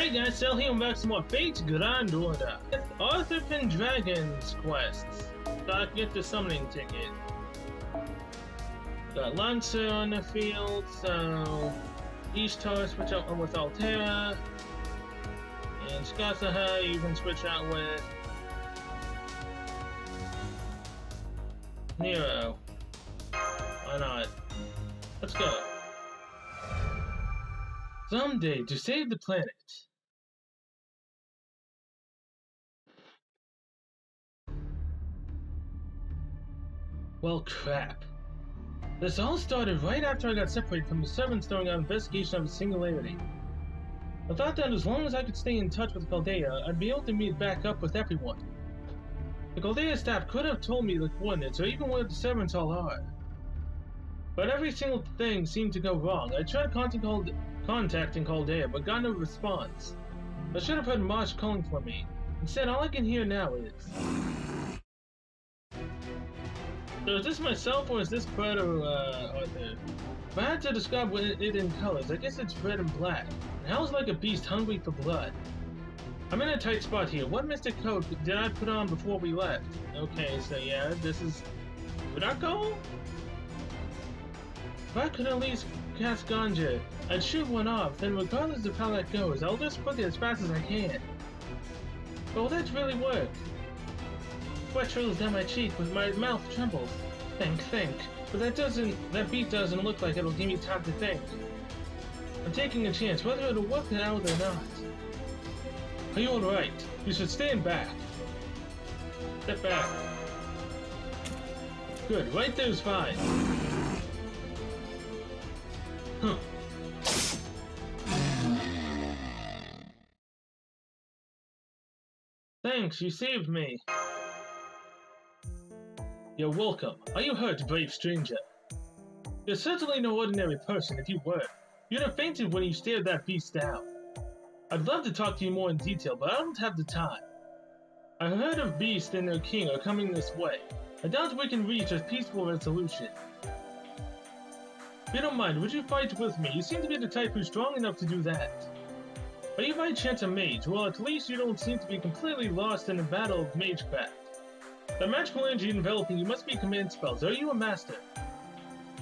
Hey guys, Sal here, and back some more Fate's Grand Order. Arthur Pendragon's quests. So I can get the summoning ticket. Got Lancer on the field, so Ishtar switch out with Altera. And Skasaha you can switch out with Nero. Why not? Let's go. Someday to save the planet. Well, crap. This all started right after I got separated from the servants during our investigation of the Singularity. I thought that as long as I could stay in touch with Chaldea, I'd be able to meet back up with everyone. The Chaldea staff could have told me the coordinates or even where the servants all are. But every single thing seemed to go wrong. I tried contacting Chaldea, but got no response. I should have heard Marsh calling for me. Instead, all I can hear now is... So is this myself or is this Proto, Arthur? If I had to describe it in colors, I guess it's red and black. It howls like a beast hungry for blood. I'm in a tight spot here. What mystic coat did I put on before we left? Okay, so yeah, this is... Would I go? If I could at least cast Ganja, I'd shoot one off, then regardless of how that goes, I'll just put it as fast as I can. But will that really work? Sweat trickles down my cheek, with my mouth trembles. Think. But that beat doesn't look like it'll give me time to think. I'm taking a chance, whether it'll work out or not. Are you alright? You should stand back. Step back. Good, right there's fine. Huh. Thanks, you saved me. You're welcome. Are you hurt, brave stranger? You're certainly no ordinary person if you were. You'd have fainted when you stared that beast down. I'd love to talk to you more in detail, but I don't have the time. I heard of beasts and their king are coming this way. I doubt we can reach a peaceful resolution. If you don't mind, would you fight with me? You seem to be the type who's strong enough to do that. Are you by chance a mage? Well, at least you don't seem to be completely lost in the battle of magecraft. The magical energy enveloping you must be command spells. Are you a master?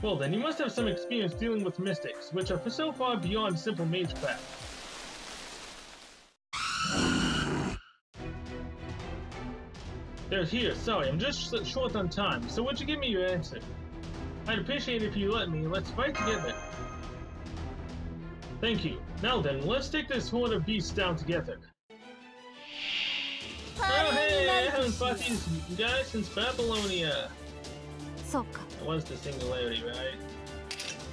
Well then, you must have some experience dealing with mystics, which are so far beyond simple magecraft. They're here. Sorry, I'm just short on time, so would you give me your answer? I'd appreciate it if you let me. Let's fight together. Thank you. Now then, let's take this horde of beasts down together. Oh hey, I haven't fought these guys since Babylonia. That was the Singularity, right?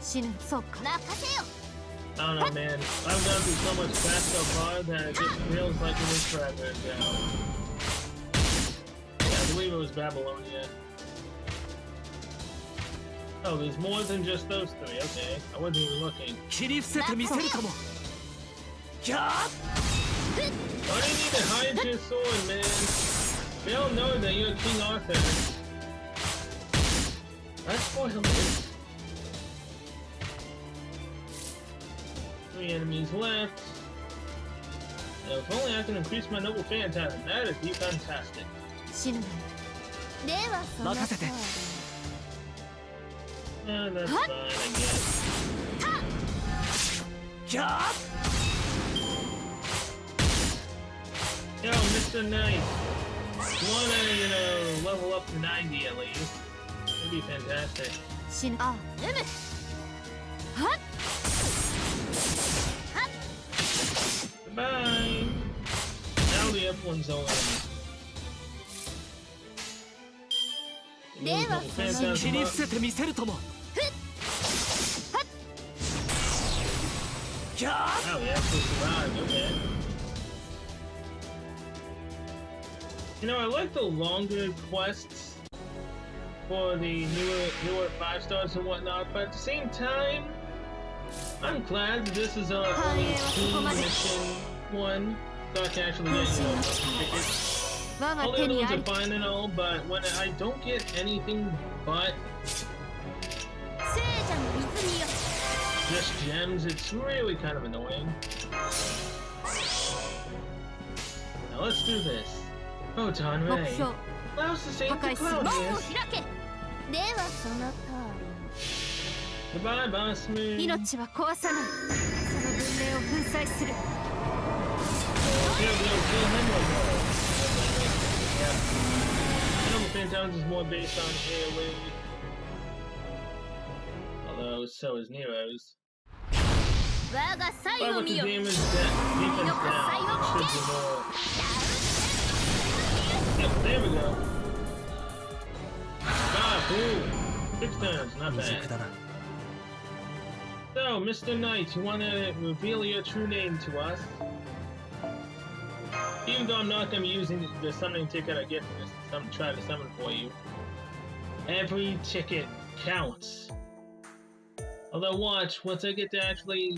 I don't know, man. I've gone through so much crap so far that it just feels like it is forever ago. Yeah, I believe it was Babylonia. Oh, there's more than just those three. Okay, I wasn't even looking. Why do you need to hide your sword, man? They all know that you're King Arthur. That's spoiled it. 3 enemies left. Now, if only I can increase my noble phantasm, that'd be fantastic. That's fine, I guess. Yo, Mr. Knight. You wanna, level up to 90 at least. That'd be fantastic. Goodbye! Now the F1's all Oh, we actually survived, okay. You know, I like the longer quests for the newer 5 stars and whatnot, but at the same time, I'm glad this is our only team mission one, so I can actually get, tickets. All the other ones are fine and all, but when I don't get anything but just gems, it's really kind of annoying. do this. Proton Ray. Allows the same to Claudius. Goodbye, boss me. Yeah, Animal Phantoms is more based on AoE. Although, so is Nero's. But with the damage defense down, should be more. Yep, there we go. Ah, boom! 6 turns, not bad. So, Mr. Knight, you want to reveal your true name to us? Even though I'm not going to be using the summoning ticket I get from this, try to summon for you. Every ticket counts. Although watch, once I get to actually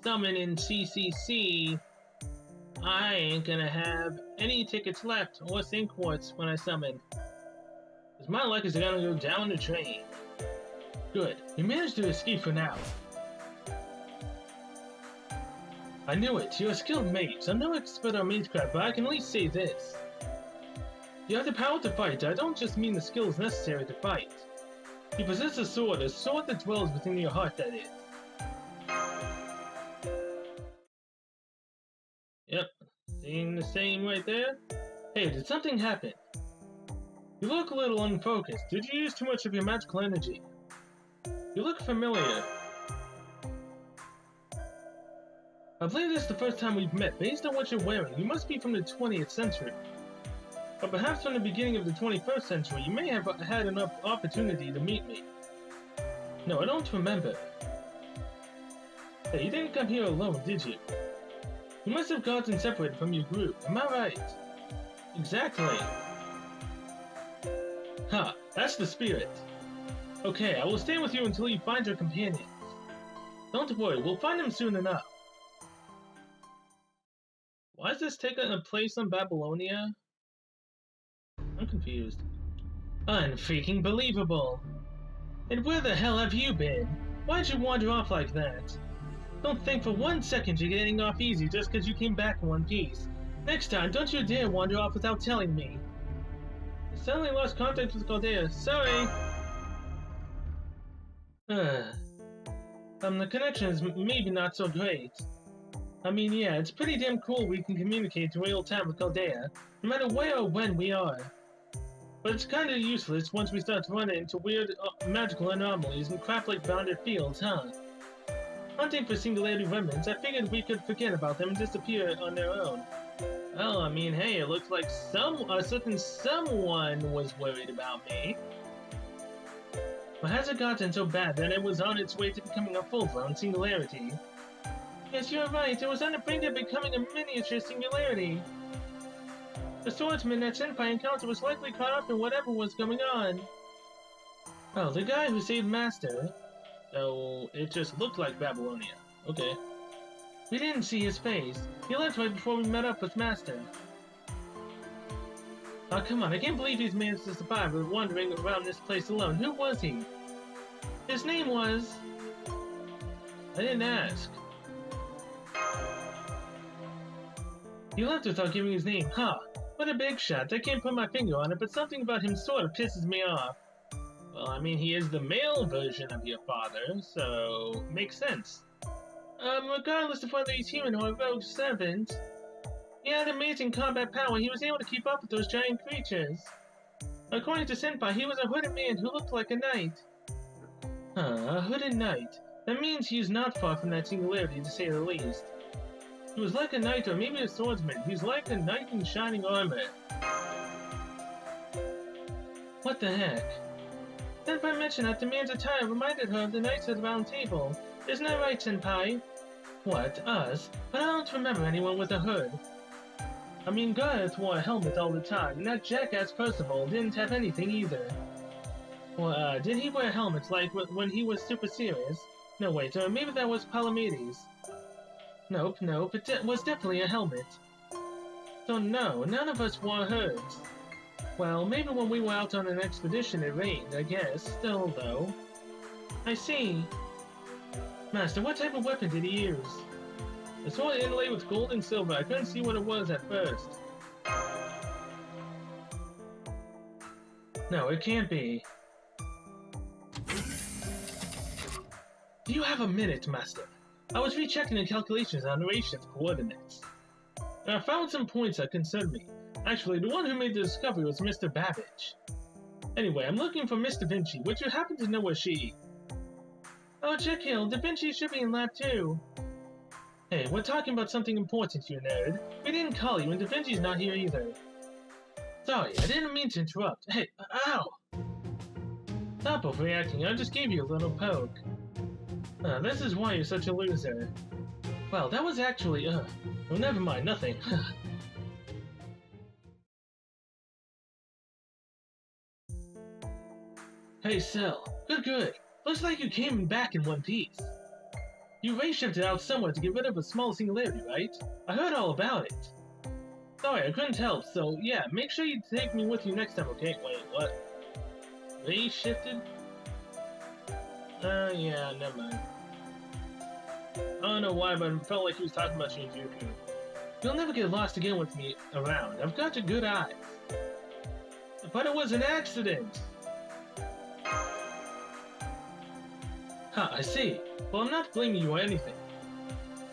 summon in CCC, I ain't gonna have any tickets left or sync quartz when I summon. Cause my luck is gonna go down the drain. Good, you managed to escape for now. I knew it, you're a skilled mage. I'm no expert on magecraft, but I can at least say this. You have the power to fight. I don't just mean the skills necessary to fight. You possess a sword that dwells within your heart, that is. Yep, seeing the same right there? Hey, did something happen? You look a little unfocused. Did you use too much of your magical energy? You look familiar. I believe this is the first time we've met. Based on what you're wearing, you must be from the 20th century. Or perhaps from the beginning of the 21st century, you may have had enough opportunity to meet me. No, I don't remember. Hey, you didn't come here alone, did you? You must have gotten separated from your group, am I right? Exactly. Ha, that's the spirit. Okay, I will stay with you until you find your companions. Don't worry, we'll find them soon enough. Why is this taking a place on Babylonia? I'm confused. Unfreaking believable! And where the hell have you been? Why'd you wander off like that? Don't think for 1 second you're getting off easy just because you came back in one piece. Next time, don't you dare wander off without telling me. I suddenly lost contact with Chaldea. Sorry! The connection is maybe not so great. I mean, yeah, it's pretty damn cool we can communicate in real time with Chaldea, no matter where or when we are. But it's kinda useless once we start to run into weird magical anomalies and crap like bounded fields, huh? Hunting for singularity remnants, I figured we could forget about them and disappear on their own. Well, I mean, hey, it looks like a certain someone was worried about me. But has it gotten so bad that it was on its way to becoming a full-blown singularity? Yes, you're right, it was on the brink of becoming a miniature singularity. The swordsman that Senpai encountered was likely caught up in whatever was going on. Oh, the guy who saved Master. So, it just looked like Babylonia. Okay. We didn't see his face. He left right before we met up with Master. Oh, come on, I can't believe he's managed to survive wandering around this place alone. Who was he? His name was... I didn't ask. He left without giving his name, huh? What a big shot. I can't put my finger on it, but something about him sort of pisses me off. Well, I mean, he is the male version of your father, so makes sense. Regardless of whether he's human or a rogue servant, he had amazing combat power. He was able to keep up with those giant creatures. According to Senpai, he was a hooded man who looked like a knight. A hooded knight. That means he's not far from that singularity, to say the least. He was like a knight, or maybe a swordsman. He's like a knight in shining armor. What the heck? Senpai mentioned that the man's attire reminded her of the Knights of the Round Table. Isn't that right, Senpai? What, us? But I don't remember anyone with a hood. I mean, Gareth wore a helmet all the time, and that jackass Percival didn't have anything either. Well, did he wear helmets like when he was super serious? No, wait, or maybe that was Palamedes. Nope, it was definitely a helmet. So no, none of us wore hoods. Well, maybe when we were out on an expedition it rained, I guess. Still, though. I see. Master, what type of weapon did he use? A sword inlaid with gold and silver. I couldn't see what it was at first. No, it can't be. Do you have a minute, Master? I was rechecking the calculations on the shift coordinates. And I found some points that concerned me. Actually, the one who made the discovery was Mr. Babbage. Anyway, I'm looking for Miss Da Vinci. Would you happen to know where she... Oh, check Hill. Da Vinci should be in lab too. Hey, we're talking about something important, you nerd. We didn't call you, and Da Vinci's not here either. Sorry, I didn't mean to interrupt. Hey, ow! Stop overreacting. I just gave you a little poke. This is why you're such a loser. Well, that was actually, well, never mind, nothing. Hey, Cell. Good. Looks like you came back in one piece. You ray-shifted out somewhere to get rid of a small singularity, right? I heard all about it. Sorry, I couldn't help, so yeah, make sure you take me with you next time, okay? Wait, what? Ray-shifted? Yeah, never mind. I don't know why, but it felt like he was talking about Shinjuku. You'll never get lost again with me around. I've got your good eyes. But it was an accident! Huh, I see. Well, I'm not blaming you or anything.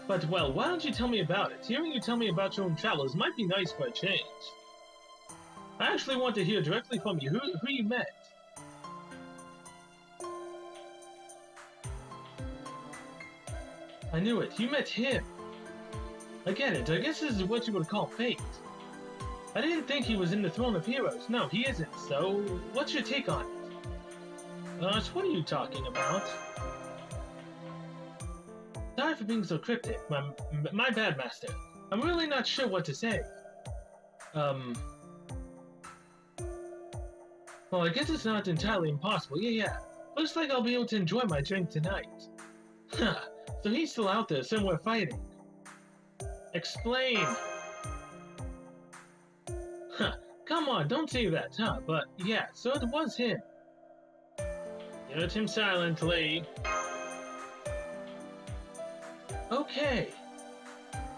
But, well, why don't you tell me about it? Hearing you tell me about your own travels might be nice for a change. I actually want to hear directly from you who you met. I knew it. You met him. I get it. I guess this is what you would call fate. I didn't think he was in the Throne of Heroes. No, he isn't. So, what's your take on it? Gosh, what are you talking about? Sorry for being so cryptic. My bad, Master. I'm really not sure what to say. Well, I guess it's not entirely impossible. Yeah. Looks like I'll be able to enjoy my drink tonight. Huh. So he's still out there somewhere fighting. Explain! Huh. Come on, don't say that, huh? But, yeah, so it was him. Heard him silently. Okay.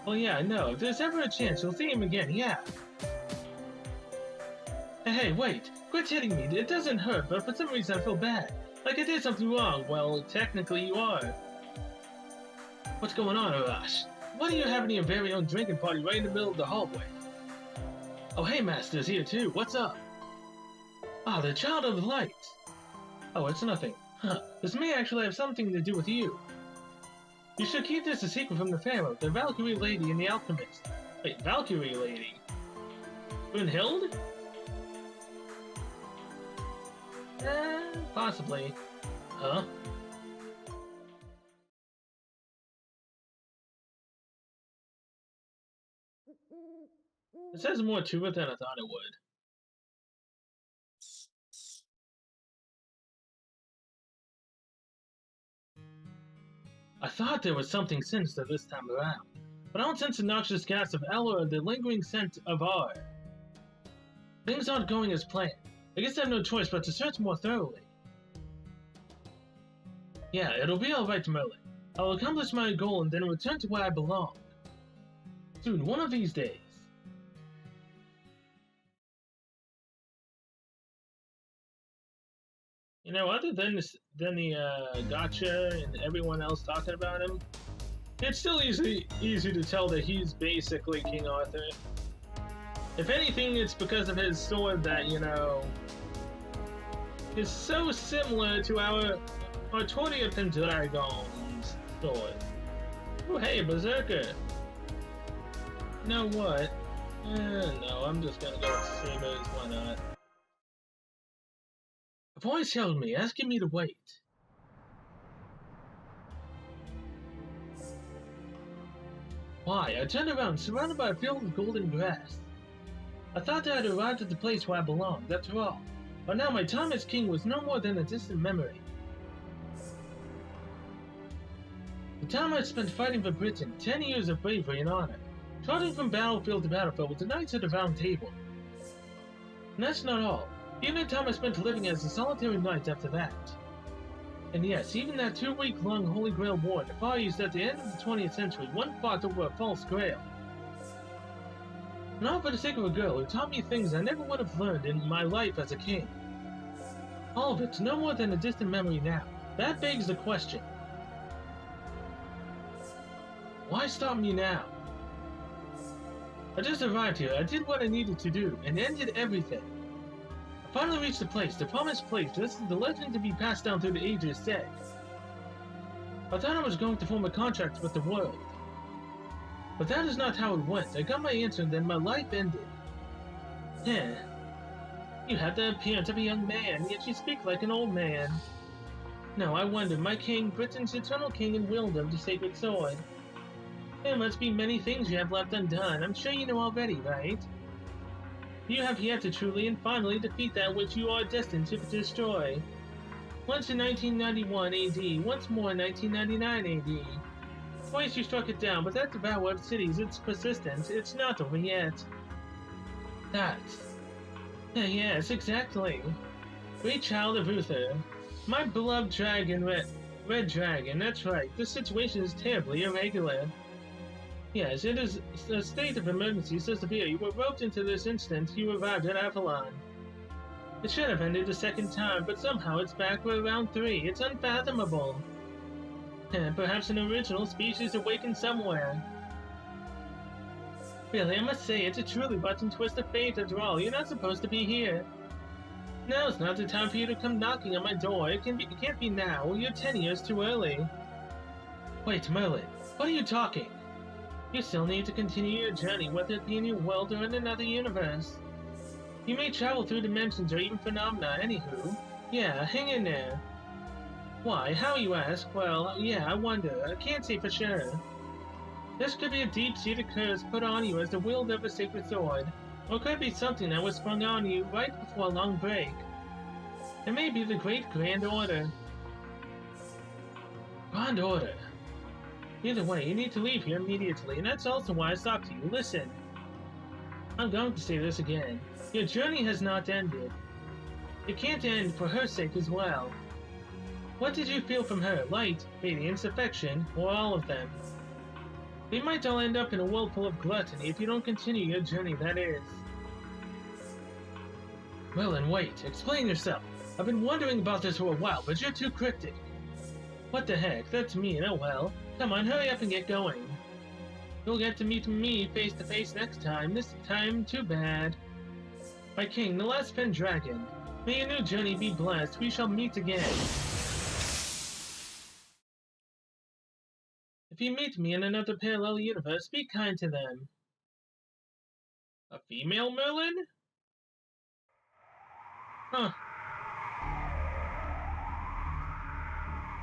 Well, yeah, no, if there's ever a chance, you'll see him again, yeah. Hey, wait. Quit hitting me. It doesn't hurt, but for some reason I feel bad. Like I did something wrong. Well, technically you are. What's going on, Arash? Why are you having your very own drinking party right in the middle of the hallway? Oh, hey, Master's here too. What's up? Ah, the Child of Light. Oh, it's nothing. Huh. This may actually have something to do with you. You should keep this a secret from the Pharaoh, the Valkyrie Lady, and the Alchemist. Wait, Valkyrie Lady? Brunhild? Possibly. Huh? This has more to it than I thought it would. I thought there was something sinister this time around, but I don't sense the noxious gas of Ella or the lingering scent of R. Things aren't going as planned. I guess I have no choice but to search more thoroughly. Yeah, it'll be alright, Merlin. I'll accomplish my goal and then return to where I belong. Soon, one of these days. You know, other than the gotcha and everyone else talking about him, it's still easy to tell that he's basically King Arthur. If anything, it's because of his sword that, you know, is so similar to our Artoria Pendragon's sword. Oh, hey, Berserker! You know what? No, I'm just gonna go with Sabers, why not? A voice held me, asking me to wait. Why? I turned around, surrounded by a field of golden grass. I thought that I had arrived at the place where I belonged, after all. But now my time as king was no more than a distant memory. The time I spent fighting for Britain, 10 years of bravery and honor, trotting from battlefield to battlefield with the Knights of the Round Table. And that's not all. Even the time I spent living as a solitary knight after that. And yes, even that 2-week-long Holy Grail War in the Far East at the end of the 20th century, one fought over a false grail. And all for the sake of a girl who taught me things I never would have learned in my life as a king. All of it's no more than a distant memory now. That begs the question. Why stop me now? I just arrived here, I did what I needed to do, and ended everything. I finally reached the promised place, just as the legend to be passed down through the ages said. I thought I was going to form a contract with the world. But that is not how it went. I got my answer and then my life ended. Heh. You have the appearance of a young man, yet you speak like an old man. No, I wonder, my king, Britain's eternal king and wieldom, the sacred sword. There must be many things you have left undone. I'm sure you know already, right? You have yet to truly and finally defeat that which you are destined to destroy. Once in 1991 AD, once more in 1999 AD. Twice you struck it down, but that devourer of cities, its persistence, it's not over yet. That's... yes, exactly. Great child of Uther. My beloved dragon, Red Dragon, that's right. This situation is terribly irregular. Yes, it is a state of emergency so severe. You were roped into this instant you arrived at Avalon. It should have ended the second time, but somehow it's back for round 3. It's unfathomable. Perhaps an original species awakened somewhere. Really, I must say, it's a truly button twist of fate after all. You're not supposed to be here. Now's not the time for you to come knocking on my door. It can't be now. You're 10 years too early. Wait, Merlin, what are you talking? You still need to continue your journey, whether it be in your world or in another universe. You may travel through dimensions or even phenomena, anywho. Yeah, hang in there. Why, how you ask? Well, yeah, I wonder. I can't say for sure. This could be a deep-seated curse put on you as the wielder of a sacred sword, or it could be something that was sprung on you right before a long break. It may be the Great Grand Order. Grand Order. Either way, you need to leave here immediately, and that's also why I stopped you. Listen. I'm going to say this again. Your journey has not ended. It can't end for her sake as well. What did you feel from her? Light, radiance, affection, or all of them? They might all end up in a whirlpool of gluttony if you don't continue your journey, that is. Merlin, wait. Explain yourself. I've been wondering about this for a while, but you're too cryptic. What the heck? That's mean. Oh well. Come on, hurry up and get going. You'll get to meet me face to face next time. This time, too bad. My king, the last pen dragon. May your new journey be blessed. We shall meet again. If you meet me in another parallel universe, be kind to them. A female Merlin? Huh.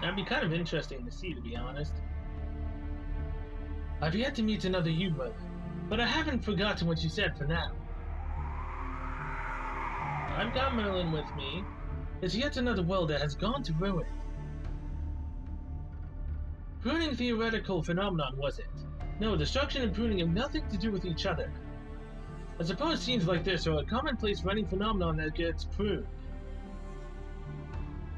That'd be kind of interesting to see, to be honest. I've yet to meet another you, Merlin, but I haven't forgotten what you said for now. I've got Merlin with me. It's yet another world that has gone to ruin. Pruning theoretical phenomenon, was it? No, destruction and pruning have nothing to do with each other. I suppose scenes like this are a commonplace running phenomenon that gets pruned.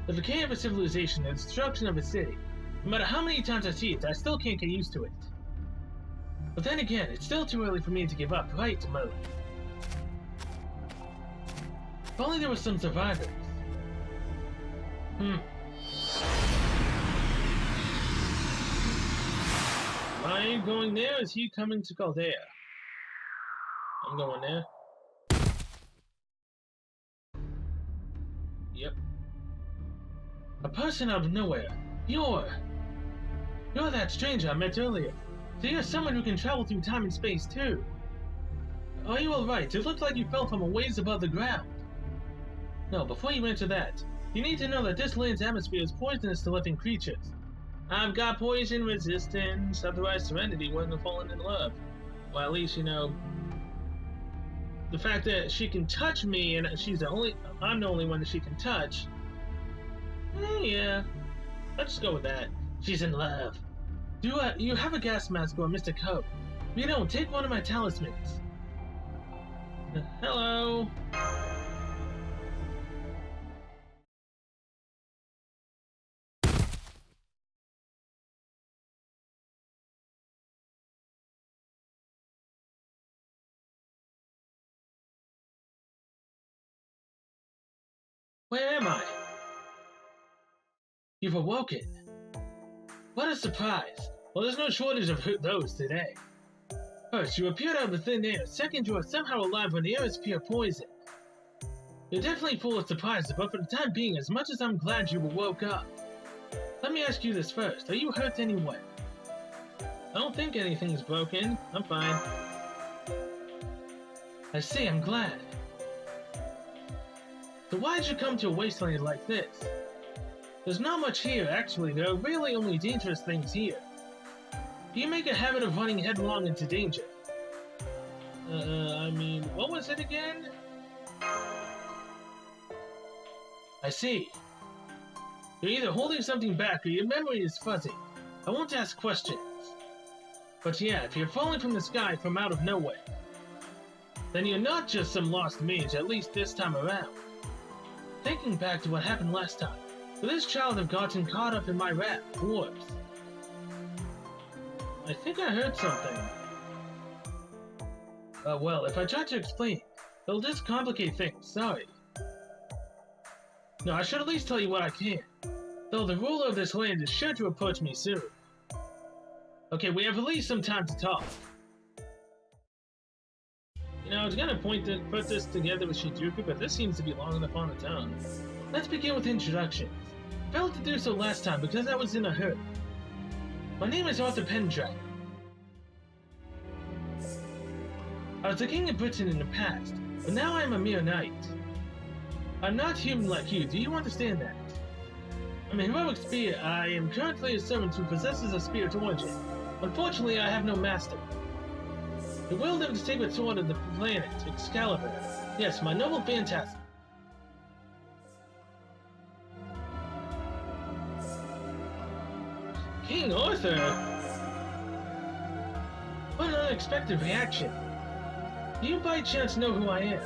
The decay of a civilization and the destruction of a city. No matter how many times I see it, I still can't get used to it. But then again, it's still too early for me to give up, right, Merlin? If only there were some survivors. Am I going there? Is he coming to Chaldea? I'm going there. Yep. A person out of nowhere. You're that stranger I met earlier. So you're someone who can travel through time and space too. Are you alright? It looked like you fell from a ways above the ground. No, before you answer that, you need to know that this land's atmosphere is poisonous to living creatures. I've got poison resistance, otherwise Serenity wouldn't have fallen in love. Well, at least, you know, the fact that she can touch me and I'm the only one that she can touch. Yeah, let's go with that. She's in love. Do you have a gas mask or Mr. Coat? If you don't, take one of my talismans. Hello. Where am I? You've awoken. What a surprise. Well, there's no shortage of those today. First, you appeared out of thin air. Second, you are somehow alive when the air is pure poison. You're definitely full of surprises, but for the time being, as much as I'm glad you woke up, let me ask you this first. Are you hurt anyway? I don't think anything's broken. I'm fine. I see, I'm glad. So why did you come to a wasteland like this? There's not much here, actually. There are really only dangerous things here. You make a habit of running headlong into danger. What was it again? I see. You're either holding something back or your memory is fuzzy. I won't ask questions. But yeah, if you're falling from the sky from out of nowhere, then you're not just some lost mage, at least this time around. Thinking back to what happened last time, could this child have gotten caught up in my wrath? Whoops. I think I heard something. Well, if I try to explain, it'll just complicate things, sorry. No, I should at least tell you what I can. Though the ruler of this land is sure to approach me soon. Okay, we have at least some time to talk. You know, I was gonna put this together with Shijuku, but this seems to be long enough on its own. Let's begin with introductions. I failed to do so last time because I was in a hurry. My name is Arthur Pendragon. I was the king of Britain in the past, but now I am a mere knight. I'm not human like you, do you understand that? I'm a heroic spear. I am currently a servant who possesses a spirit origin. Unfortunately, I have no master. The wield of the sacred sword of the planet, Excalibur. Yes, my noble phantasm. King Arthur? What an unexpected reaction. Do you by chance know who I am?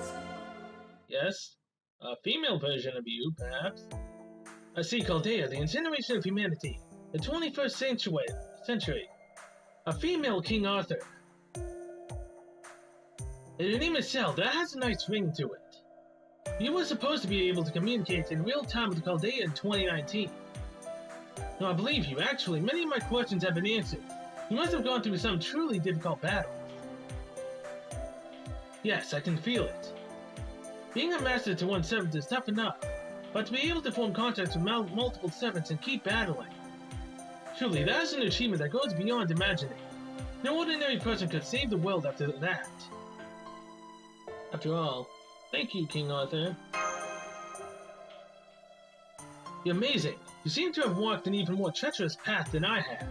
Yes? A female version of you, perhaps? I see, Chaldea, the incineration of humanity. The 21st century. A female King Arthur. Your name is Cell. That has a nice ring to it. You were supposed to be able to communicate in real time with Chaldea in 2019. No, I believe you. Actually, many of my questions have been answered. You must have gone through some truly difficult battles. Yes, I can feel it. Being a master to one servant is tough enough, but to be able to form contacts with multiple servants and keep battling. Truly, that is an achievement that goes beyond imagining. No ordinary person could save the world after that. After all, thank you, King Arthur. You're amazing. You seem to have walked an even more treacherous path than I have.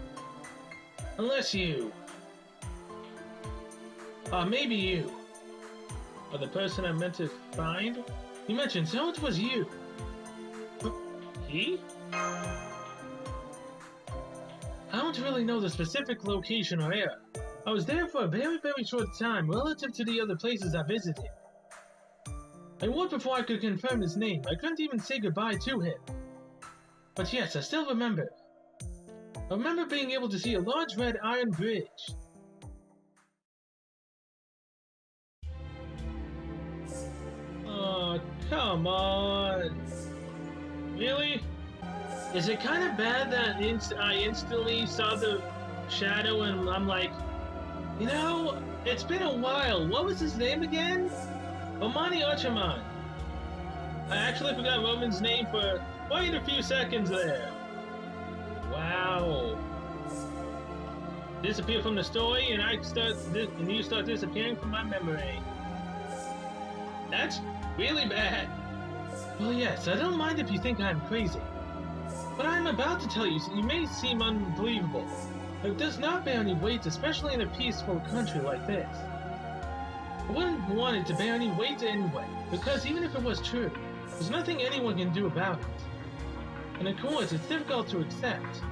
Unless you... maybe you. Or the person I meant to find? You mentioned so it was you. He? I don't really know the specific location or era. I was there for a very, very short time relative to the other places I visited. I warned before I could confirm his name. I couldn't even say goodbye to him. But yes, I still remember. I remember being able to see a large red iron bridge. Oh, come on. Really? Is it kind of bad that I instantly saw the shadow and I'm like, you know, it's been a while. What was his name again? Omani Archaman. I actually forgot Roman's name for quite a few seconds there. Wow. Disappear from the story and you start disappearing from my memory. That's really bad. Well, yes, I don't mind if you think I'm crazy. What I'm about to tell you may seem unbelievable, but it does not bear any weight, especially in a peaceful country like this. I wouldn't want it to bear any weight anyway, because even if it was true, there's nothing anyone can do about it. And of course, it's difficult to accept.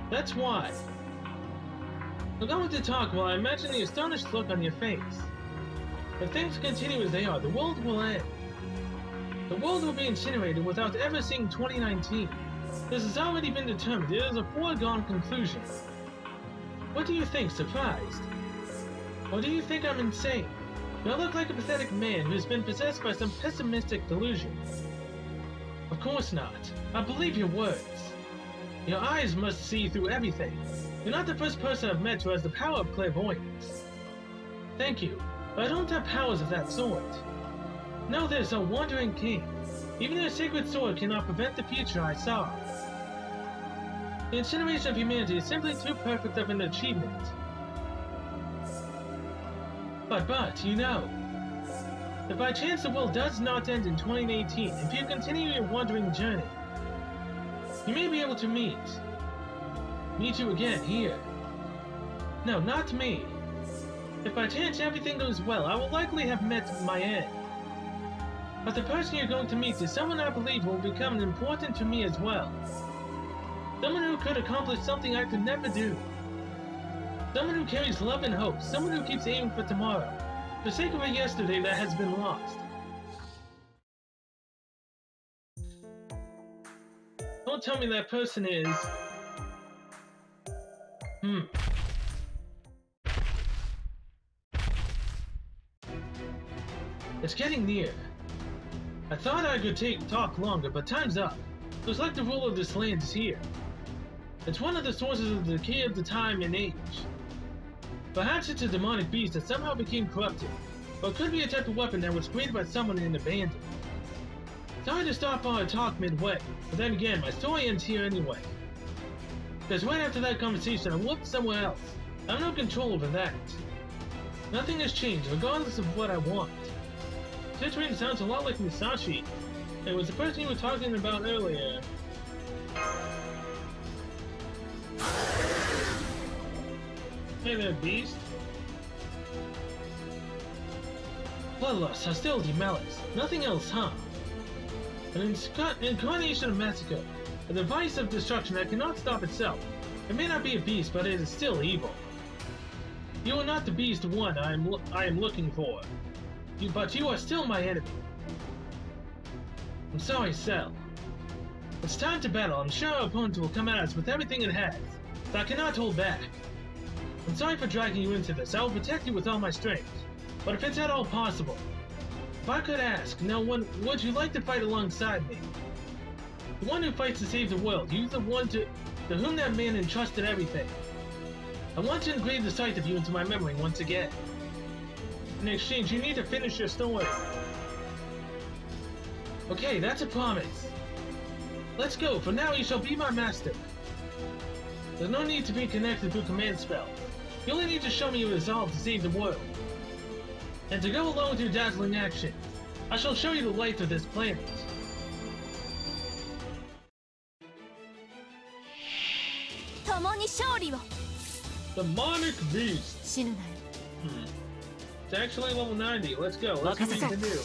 That's why. I'm going to talk while I imagine the astonished look on your face. If things continue as they are, the world will end. The world will be incinerated without ever seeing 2019. This has already been determined. It is a foregone conclusion. What do you think? Surprised? Or do you think I'm insane? Do I look like a pathetic man who's been possessed by some pessimistic delusion? Of course not. I believe your words. Your eyes must see through everything. You're not the first person I've met who has the power of clairvoyance. Thank you, but I don't have powers of that sort. Know this, a wandering king. Even your sacred sword cannot prevent the future I saw. The incineration of humanity is simply too perfect of an achievement. But, you know, if by chance the world does not end in 2018, if you continue your wandering journey, you may be able to meet you again here. No, not me. If by chance everything goes well, I will likely have met my end. But the person you're going to meet is someone I believe will become important to me as well. Someone who could accomplish something I could never do. Someone who carries love and hope. Someone who keeps aiming for tomorrow, for the sake of a yesterday that has been lost. Don't tell me that person is... It's getting near. I thought I could talk longer, but time's up. Looks like the ruler of this land is here. It's one of the sources of the decay of the time and age. Perhaps it's a demonic beast that somehow became corrupted, or it could be a type of weapon that was created by someone and abandoned. Sorry to stop our talk midway, but then again, my story ends here anyway. Because right after that conversation, I looked somewhere else. I have no control over that. Nothing has changed, regardless of what I want. Citrine sounds a lot like Musashi. It was the person you were talking about earlier. Hey there, beast. Bloodlust, hostility, malice. Nothing else, huh? An incarnation of massacre. A device of destruction that cannot stop itself. It may not be a beast, but it is still evil. You are not the beast one I am looking for. But you are still my enemy. I'm sorry, Cell. It's time to battle. I'm sure our opponent will come at us with everything it has, so I cannot hold back. I'm sorry for dragging you into this. I will protect you with all my strength. But if it's at all possible, if I could ask, now would you like to fight alongside me? The one who fights to save the world. You the one to whom that man entrusted everything. I want to engrave the sight of you into my memory once again. In exchange, you need to finish your story. Okay, that's a promise. Let's go. For now, you shall be my master. There's no need to be connected through command spells. You only need to show me your resolve to save the world. And to go along with your dazzling actions, I shall show you the life of this planet. Demonic Beast. It's actually level 90. Let's go. Let's see what you can do.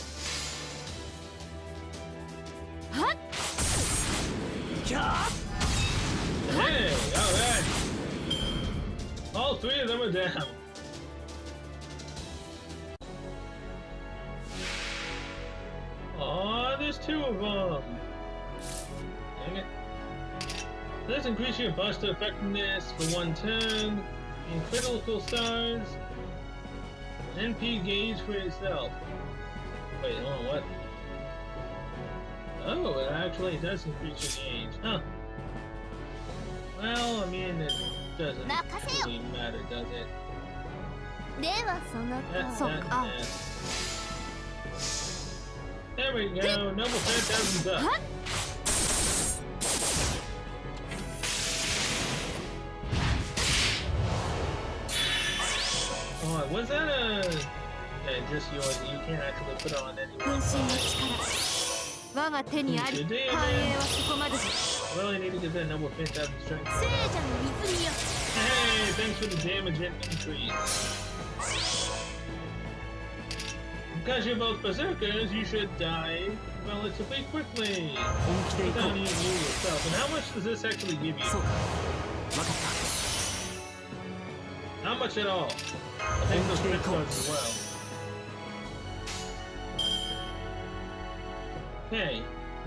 Hey, alright. All three of them are down. Aw, there's two of them. Dang it. Let's increase your buster effectiveness for 1 turn. And critical stars. NP gauge for yourself. Wait, hold on, what? Oh, it actually does increase your gauge. Huh. Well, I mean, it doesn't really matter, does it? There we go, Noble 10,000's up. Oh, was that a... Yeah, just yours, you can't actually put on anymore. Well, I need to get that Noble 10,000 strength. Hey, thanks for the damage increase. Because you're both berserkers, you should die relatively quickly. Without even you yourself. And how much does this actually give you? Not much at all. I think those quick cards as well. Hey,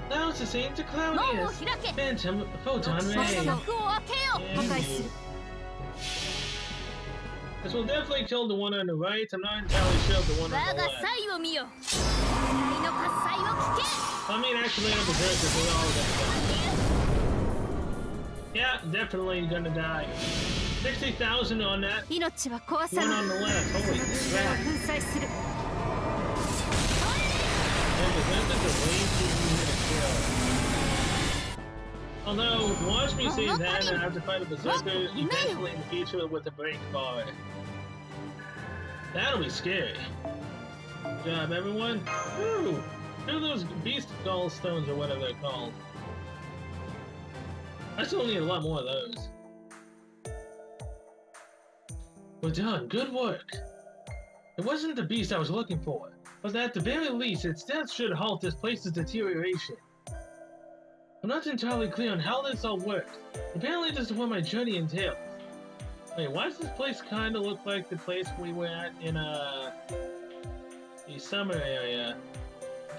now it's the same to Claudius. Phantom Photon Ray. This will definitely kill the one on the right. I'm not entirely sure of the one on the left. I mean, actually, I'm berserkers, we're all gonna die. Yeah, definitely gonna die. 60,000 on that. 命は壊さ One ない on the left. そ Holy の分断 crap. は粉砕する Although, watch me save that and I have to fight a berserker eventually in the future with a break bar. That'll be scary. Good job, everyone. Woo! Do those beast gallstones or whatever they're called. I still need a lot more of those. We're done. Good work. It wasn't the beast I was looking for, but at the very least, its death should halt this place's deterioration. I'm not entirely clear on how this all works. Apparently this is what my journey entails. Wait, why does this place kinda look like the place we were at in, the summer area?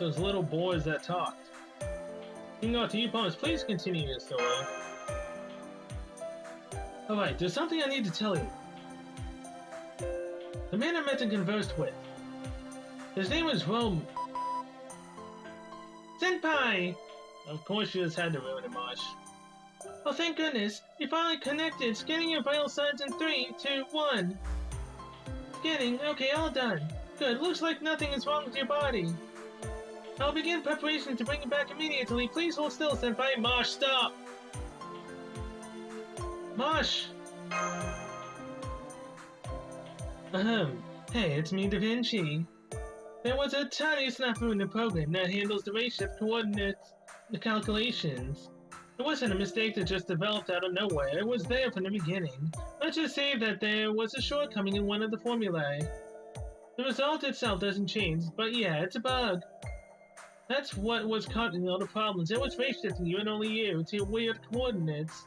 Those little boys that talked. King Arthur, you promise, please continue your story. Alright, there's something I need to tell you. The man I met and conversed with. His name was Senpai! Of course you just had to ruin it, Marsh. Oh, thank goodness. We finally connected. Scanning your vital signs in 3, 2, 1. Scanning. Okay, all done. Good. Looks like nothing is wrong with your body. I'll begin preparations to bring you back immediately. Please hold still, Senpai. Marsh, stop! Marsh! Hey, it's me, Da Vinci. There was a tiny snafu in the program that handles the race shift coordinates, the calculations. It wasn't a mistake that just developed out of nowhere. It was there from the beginning. Let's just say that there was a shortcoming in one of the formulae. The result itself doesn't change, but yeah, it's a bug. That's what was causing all the problems. It was race shifting you and only you to weird coordinates.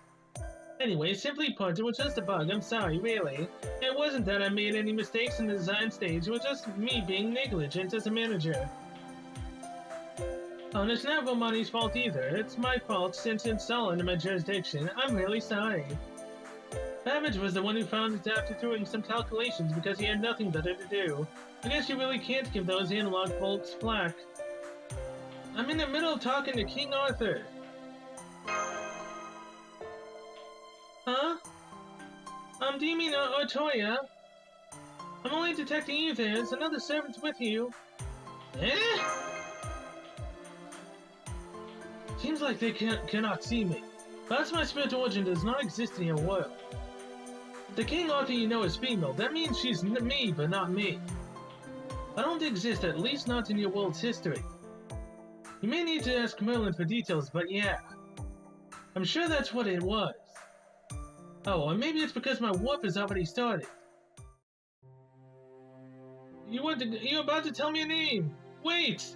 Anyway, simply put, it was just a bug. I'm sorry, really. It wasn't that I made any mistakes in the design stage. It was just me being negligent as a manager. Oh, and it's not Romani's fault either. It's my fault since it's all under my jurisdiction. I'm really sorry. Babbage was the one who found it after doing some calculations because he had nothing better to do. I guess you really can't give those analog folks flack. I'm in the middle of talking to King Arthur. Huh? Do you mean Artoya? I'm only detecting you. There's another servant with you. Eh? Seems like they cannot see me. Perhaps my spiritual origin does not exist in your world. If the King Arthur you know is female, that means she's me, but not me. I don't exist, at least not in your world's history. You may need to ask Merlin for details, but yeah. I'm sure that's what it was. Oh, or maybe it's because my warp has already started. You're about to tell me a name! Wait!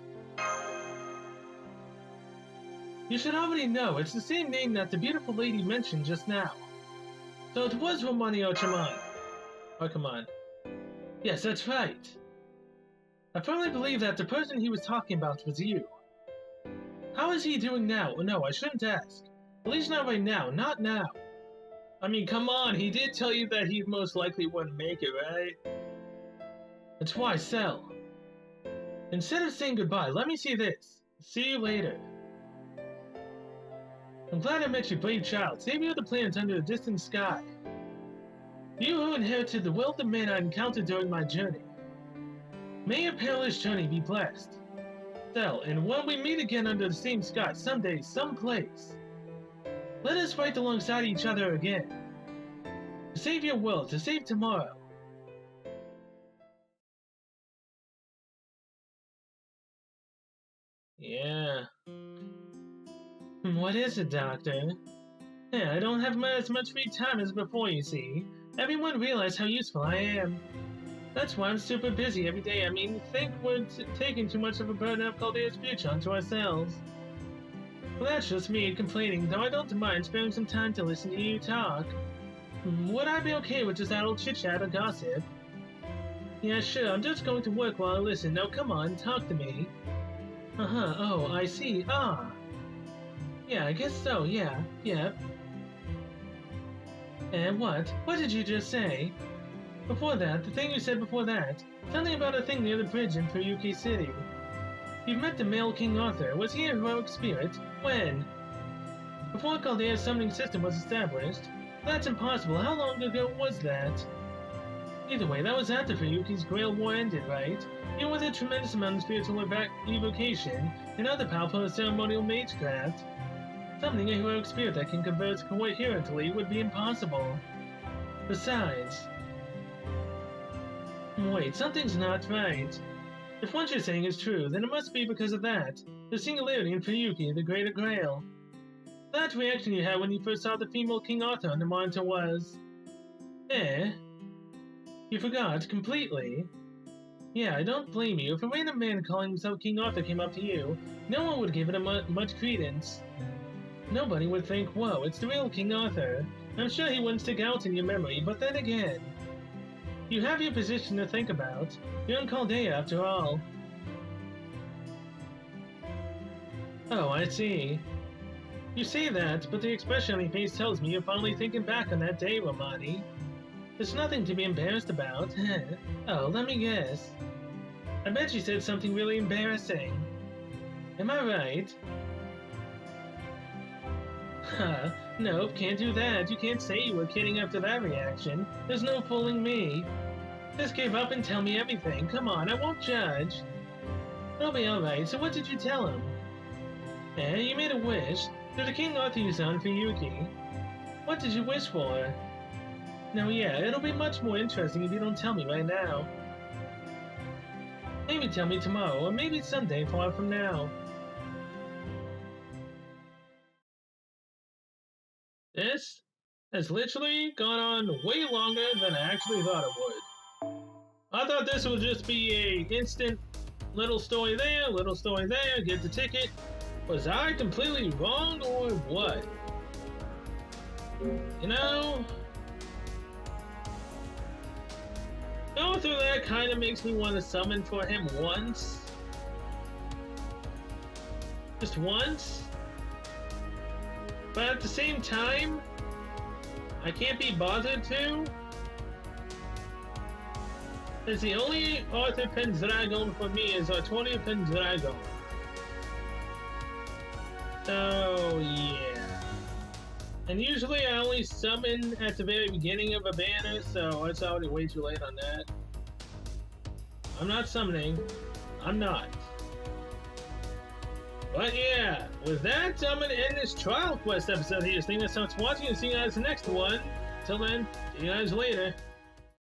You should already know, it's the same name that the beautiful lady mentioned just now. So it was Romani Archiman. Archiman. Yes, that's right. I firmly believe that the person he was talking about was you. How is he doing now? No, I shouldn't ask. At least not right now, not now. I mean, come on, he did tell you that he most likely wouldn't make it, right? That's why, Cell. Instead of saying goodbye, let me see this. See you later. I'm glad I met you, brave child. Savior of the planets under a distant sky. You who inherited the wealth of men I encountered during my journey. May your perilous journey be blessed. Cell, and when we meet again under the same sky, someday, someplace, let us fight alongside each other again. To save your world, to save tomorrow. Yeah. What is it, Doctor? Yeah, I don't have as much free time as before, you see. Everyone realized how useful I am. That's why I'm super busy every day. I mean, think we're taking too much of a burden of Chaldea's future onto ourselves. Well, that's just me complaining, though I don't mind sparing some time to listen to you talk. Would I be okay with just idle chit-chat or gossip? Yeah, sure, I'm just going to work while I listen. Now come on, talk to me. Uh-huh, oh, I see, ah. Yeah, I guess so, yeah, yep. And what? What did you just say? Before that, the thing you said before that. Something about a thing near the bridge in Fuyuki City. You've met the male King Arthur. Was he a heroic spirit? When? Before Chaldea's summoning system was established? That's impossible. How long ago was that? Either way, that was after Fuyuki's Grail War ended, right? Even with a tremendous amount of spiritual evocation and other powerful ceremonial magecraft, summoning a heroic spirit that can converse coherently would be impossible. Besides... Wait, something's not right. If what you're saying is true, then it must be because of that. The singularity in Fuyuki, the Greater Grail. That reaction you had when you first saw the female King Arthur on the monitor was... You forgot completely. Yeah, I don't blame you. If a random man calling himself King Arthur came up to you, no one would give it much credence. Nobody would think, whoa, it's the real King Arthur. I'm sure he wouldn't stick out in your memory, but then again... You have your position to think about. You're in Chaldea, after all. Oh, I see. You say that, but the expression on your face tells me you're finally thinking back on that day, Romani. There's nothing to be embarrassed about. Oh, let me guess. I bet you said something really embarrassing. Am I right? Huh, nope, can't do that. You can't say you were kidding after that reaction. There's no fooling me. Just give up and tell me everything. Come on, I won't judge. It'll be alright, so what did you tell him? You made a wish. To the King Arthur you saw in Fuyuki. What did you wish for? Now yeah, it'll be much more interesting if you don't tell me right now. Maybe tell me tomorrow, or maybe someday far from now. This has literally gone on way longer than I actually thought it would. I thought this would just be a instant little story there, get the ticket. Was I completely wrong or what? You know, going through that kind of makes me want to summon for him once. Just once. But at the same time, I can't be bothered to. It's the only Arthur Pendragon for me is Artoria Pendragon. So, yeah. And usually I only summon at the very beginning of a banner, so it's already way too late on that. I'm not summoning. I'm not. But yeah, with that, I'm gonna end this Trial Quest episode here. Thank you so much for watching, and see you guys in the next one. Till then, see you guys later.